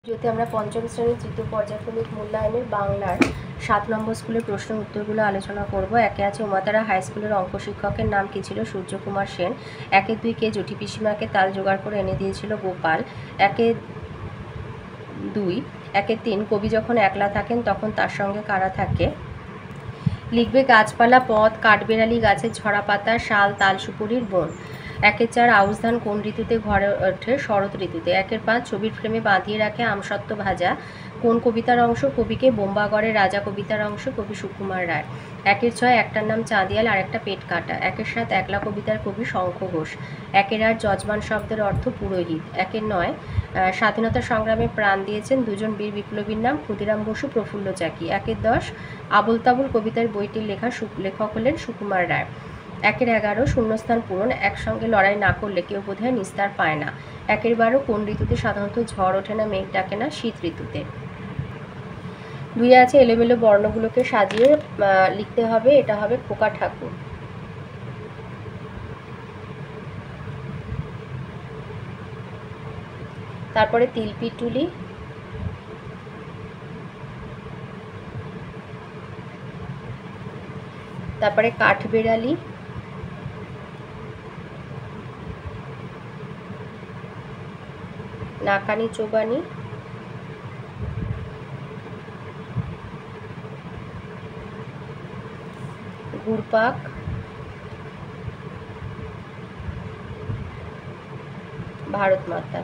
যদি আমরা পঞ্চম শ্রেণীর তৃতীয় পর্যায়ক্রমিক মূল্যায়নের বাংলার 7 নম্বর স্কুলের প্রশ্ন উত্তরগুলো আলোচনা করব। একে আছে উমাতারা হাই স্কুলের অঙ্ক শিক্ষকের নাম কি ছিল? সূর্যকুমার সেন। 1-2 কে জটি পিসিমাকে তাল জোগাড় করে এনে দিয়েছিল? গোপাল। 1-2 1-3 কবি যখন একলা থাকেন তখন তার সঙ্গে কারা থাকে? লিখবে গাছপালা, পথ, কাঠবেড়ালি, গাছের ঝরা পাতা, শাল, তাল, সুপুরির বন। 1-4 আউশ ধান কোন ঋতুতে ঘরে ওঠে? শরৎ ঋতুতে। 1-5 ছবির ফ্রেমে বাঁধিয়ে রাখে আমসত্ত্ব ভাজা কোন কবিতার অংশ? কবিকে। বোম্বাগড়ের রাজা কবিতার অংশ? কবি সুকুমার রায়। 1-6 একটার নাম চাঁদিয়াল আর একটা পেট কাটা। 1-7 একলা কবিতার কবি শঙ্খ ঘোষ। 1-8 যজমান শব্দের অর্থ পুরোহিত। 1-9 স্বাধীনতা সংগ্রামে প্রাণ দিয়েছেন দুজন বীর বিপ্লবীর নাম? ক্ষুদিরাম বসু, প্রফুল্ল চাকি। 1-10 আবুল তাবুল কবিতার বইটির লেখক হলেন সুকুমার রায়। 1-11 শূন্যস্থান পূরণ। একসঙ্গে লড়াই না করলে কেউ বোধহয় নিস্তার পায় না। 1-12 কোন ঋতুতে সাধারণত ঝড় ওঠে না, মেঘ ডাকে না? শীত ঋতুতে। 2 আছে এলোমেলো বর্ণগুলোকে সাজিয়ে লিখতে হবে, এটা হবে খোকা ঠাকুর। তারপরে তিলপিটুলি, তারপরে কাঠবেড়ালি, নাকানি চোবানি, ঘুরপাক, ভারত মাতা।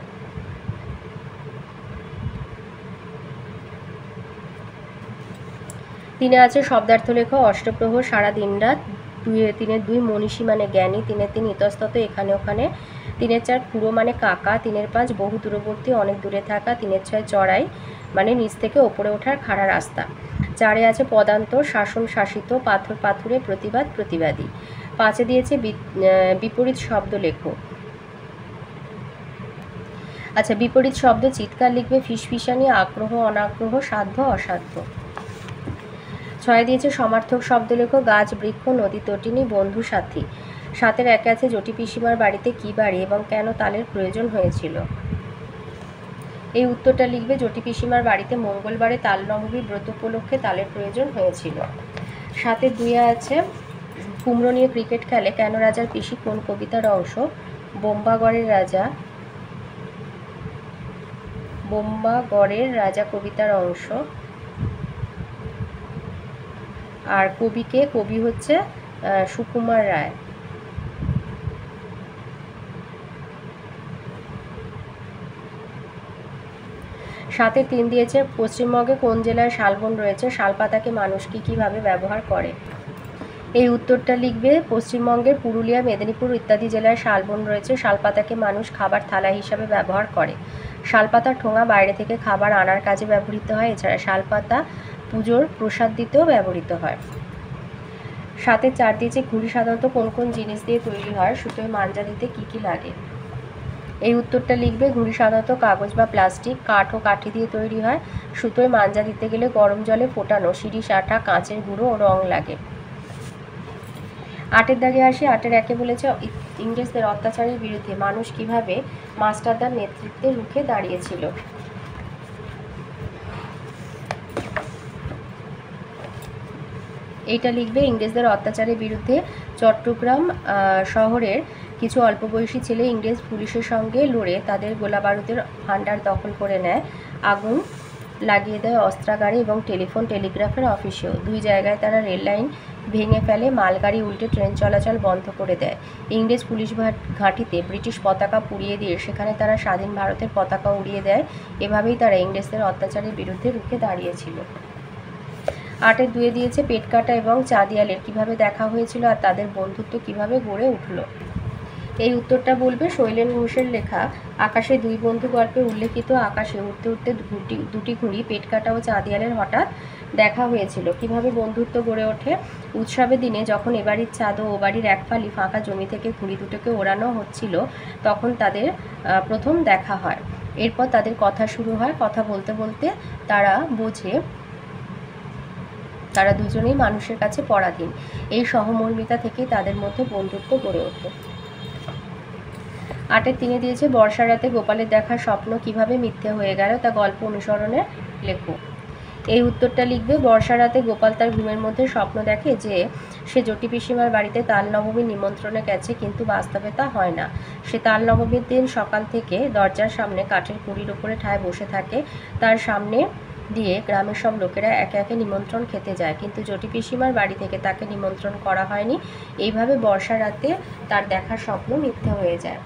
3 আছে শব্দার্থ লেখো। অষ্টপ্রহর, সারা দিন রাত। 3-2 মনীষী মানে জ্ঞানী। 3-3 ইতস্তত, এখানে ওখানে। 3-4 খুঁড়ো মানে কাকা। 3-5 বহু দূরবর্তী, অনেক দূরে থাকা। 3-6 চড়াই মানে নিচ থেকে ওপরে ওঠার খাড়া রাস্তা। 4 আছে পদান্তর, শাসন, শাসিত, পাথর, পাথুরে, প্রতিবাদ, প্রতিবাদী। 5 দিয়েছে বিপরীত শব্দ লেখো। আচ্ছা, বিপরীত শব্দ চিৎকার লিখবে ফিসফিসানি, আগ্রহ, অনাগ্রহ, সাধ্য, অসাধ্য। 6 দিয়েছে সমার্থক শব্দ লেখো। গাছ, বৃক্ষ, নদী, তটিনী, বন্ধু, সাথী। 7-এর 1 আছে জটি পিসিমার বাড়িতে কি বাড়ি এবং কেন তালের প্রয়োজন হয়েছিল? এই উত্তরটা লিখবে জটি পিসিমার বাড়িতে মঙ্গলবারে তাল নবমী ব্রত উপলক্ষে তালের প্রয়োজন হয়েছিল। 7-2 আছে কুমড়ো নিয়ে ক্রিকেট খেলে কেন রাজার পিসি কোন কবিতার অংশ? বোম্বাগড়ের রাজা কবিতার অংশ। আর কবিকে, কবি হচ্ছে সুকুমার রায়। 7-3 দিয়েছে পশ্চিমবঙ্গে কোন জেলায় শালবন রয়েছে? শালপাতাকে মানুষ কীভাবে ব্যবহার করে? এই উত্তরটা লিখবে পশ্চিমবঙ্গের পুরুলিয়া, মেদিনীপুর ইত্যাদি জেলায় শালবন রয়েছে। শালপাতাকে মানুষ খাবার থালা হিসাবে ব্যবহার করে। শালপাতার ঠোঙা বাইরে থেকে খাবার আনার কাজে ব্যবহৃত হয়। এছাড়া শালপাতা পুজোর প্রসাদ দিতেও ব্যবহৃত হয়। 7-4 দিয়েছে ঘুড়ি সাধারণত কোন কোন জিনিস দিয়ে তৈরি হয়? সুতোয় মাঞ্জা দিতে কী লাগে? এই উত্তরটা লিখবে ঘুড়ি সাধারণত কাগজ বা প্লাস্টিক, কাঠ ও কাঠি দিয়ে তৈরি হয়। সুতোয় মাঞ্জা দিতে গেলে গরম জলে ফোটানো শিরিষ আঠা, কাঁচের গুঁড়ো ও রং লাগে। 8-এর দাগে আসি। 8-এর 1 বলেছে ইংরেজদের অত্যাচারের বিরুদ্ধে মানুষ কিভাবে মাস্টারদার নেতৃত্বে রুখে দাঁড়িয়েছিল? এইটা লিখবে ইংরেজদের অত্যাচারের বিরুদ্ধে চট্টগ্রাম শহরের কিছু অল্প বয়সী ছেলে ইংরেজ পুলিশের সঙ্গে লড়ে তাদের গোলাবারুদের ভাণ্ডার দখল করে নেয়, আগুন লাগিয়ে দেয় অস্ত্রাগারে এবং টেলিগ্রাফের অফিসেও। 2 জায়গায় তারা রেল লাইন ভেঙে ফেলে, মালগাড়ি উল্টে ট্রেন চলাচল বন্ধ করে দেয়। ইংরেজ পুলিশ ঘাঁটিতে ব্রিটিশ পতাকা পুড়িয়ে দিয়ে সেখানে তারা স্বাধীন ভারতের পতাকা উড়িয়ে দেয়। এভাবেই তারা ইংরেজদের অত্যাচারের বিরুদ্ধে রুখে দাঁড়িয়েছিল। 8-এর 2 দিয়েছে পেট কাটা এবং চাঁদিয়ালের কিভাবে দেখা হয়েছিল আর তাদের বন্ধুত্ব কিভাবে গড়ে উঠল? এই উত্তরটা বলবে শৈলেন ঘোষের লেখা আকাশে 2 বন্ধু গল্পে উল্লেখিত আকাশে উঠতে উঠতে দুটি ঘুড়ি পেটকাটা ও চাঁদিয়ালের হঠাৎ দেখা হয়েছিল। কিভাবে বন্ধুত্ব গড়ে ওঠে? উৎসবের দিনে যখন এবাড়ির চাঁদ ও ও বাড়ির এক ফালি ফাঁকা জমি থেকে ঘুড়ি দুটোকে ওড়ানো হচ্ছিল তখন তাদের প্রথম দেখা হয়। এরপর তাদের কথা শুরু হয়। কথা বলতে বলতে তারা বোঝে তারা দুজনেই মানুষের কাছে পরাধীন। এই সহমর্মিতা থেকেই তাদের মধ্যে বন্ধুত্ব গড়ে ওঠে। 8-এর 3-এ দিয়েছে বর্ষা রাতে গোপালের দেখা স্বপ্ন কিভাবে মিথ্যে হয়ে গেল তা গল্প অনুসরণে লেখো। এই উত্তরটা লিখবে। বর্ষা রাতে গোপাল তার ঘুমের মধ্যে স্বপ্ন দেখে যে সে জটি পিসিমার বাড়িতে তাল নবমীর নিমন্ত্রণে গেছে, কিন্তু বাস্তবে তা হয় না। সে তাল নবমীর দিন সকাল থেকে দরজার সামনে কাঠের কুড়ির উপরে ঠায় বসে থাকে। তার সামনে দিয়ে গ্রামের সব লোকেরা একে একে নিমন্ত্রণ খেতে যায়, কিন্তু জটি পিসিমার বাড়ি থেকে তাকে নিমন্ত্রণ করা হয়নি। এইভাবে বর্ষা রাতে তার দেখা স্বপ্ন মিথ্যে হয়ে যায়।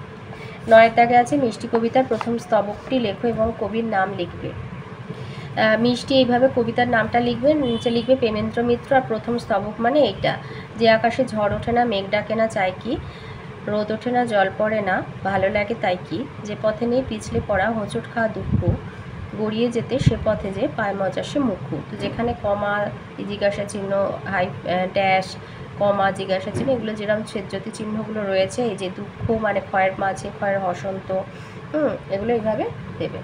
9-এর দাগে আছে মিষ্টি কবিতার প্রথম স্তবকটি লেখো এবং কবির নাম লিখবে। মিষ্টি এইভাবে কবিতার নামটা লিখবে, নিচে লিখবে প্রেমেন্দ্র মিত্র। আর প্রথম স্তবক মানে এইটা, যে আকাশে ঝড় ওঠে না, মেঘ ডাকে না, চাই কি, রোদ ওঠে না, জল পড়ে না, ভালো লাগে তাই কি, যে পথে নেই পিছলে পড়া, হোঁচট খাওয়া দুঃখ, গড়িয়ে যেতে সে পথে যে পায় মজা সে মুখ্য। তো যেখানে কমা, জিজ্ঞাসা চিহ্ন, ড্যাশ, কমা, জিজ্ঞাসা চিহ্ন, এগুলো যেরকম ছেদজ্যোতি চিহ্নগুলো রয়েছে, এই যে দুঃখ মানে ক্ষয়ের মাঝে ক্ষয়ের হসন্ত, এগুলো এইভাবে দেবে।